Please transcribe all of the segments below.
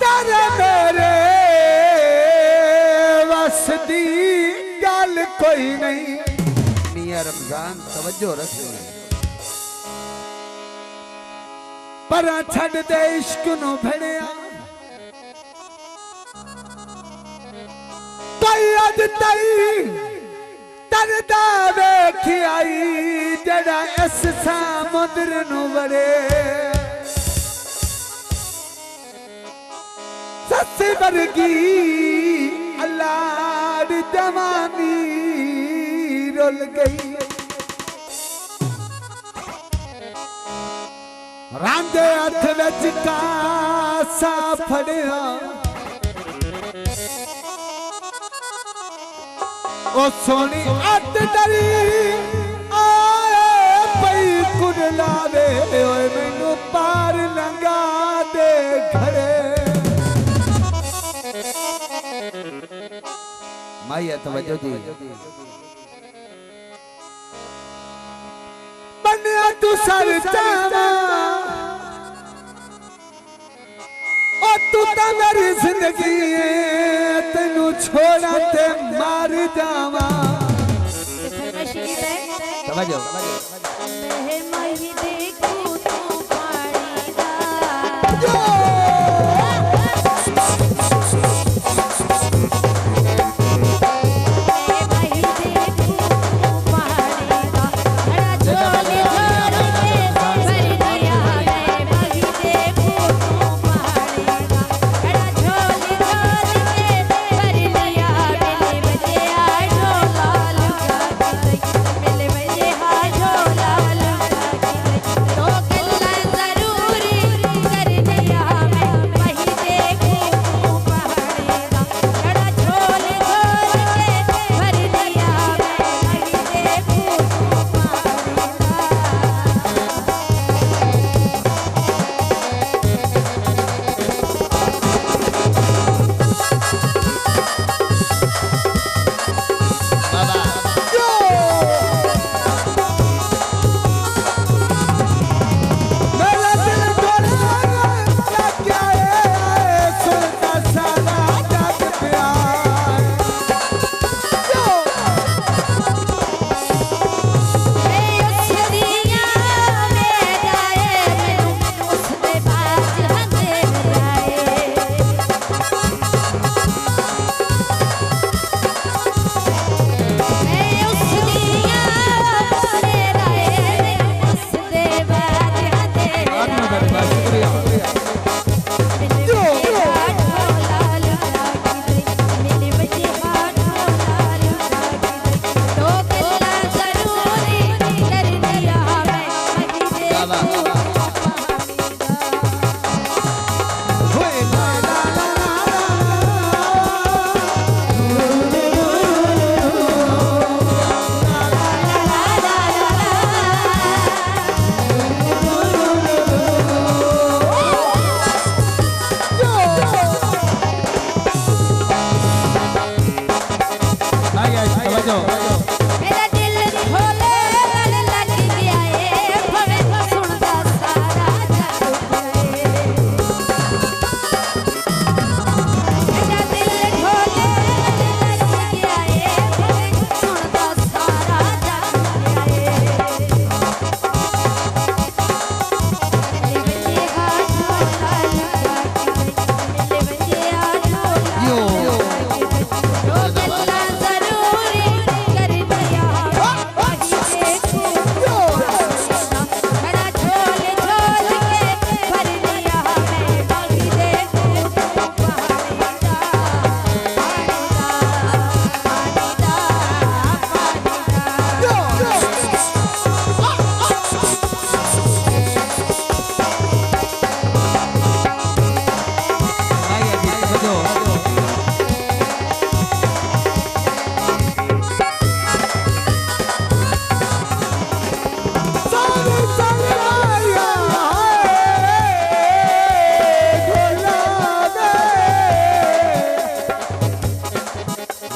तेरे मेरे वसदी गल कोई नहीं। मियां रमजान तवज्जो रखो पर छड़ दे इश्क नु भड़िया कोई अज तई तरदा वेखी आई जड़ा इस समुद्र नु वड़े सस्सी वर्गी अल्लाह जवानी रुल गई रांदे हथ विच कासा फड़िया ओ सोनी अत डरी आए पई कुड़ लावे ओए मैनू पार लंगा दे घरे माया तवज्जो दी बनया तू सर चावा ओ तू तो मेरी जिंदगी है तेनू छोड़ा ते मार जावा तवज्जो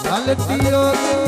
गलतियों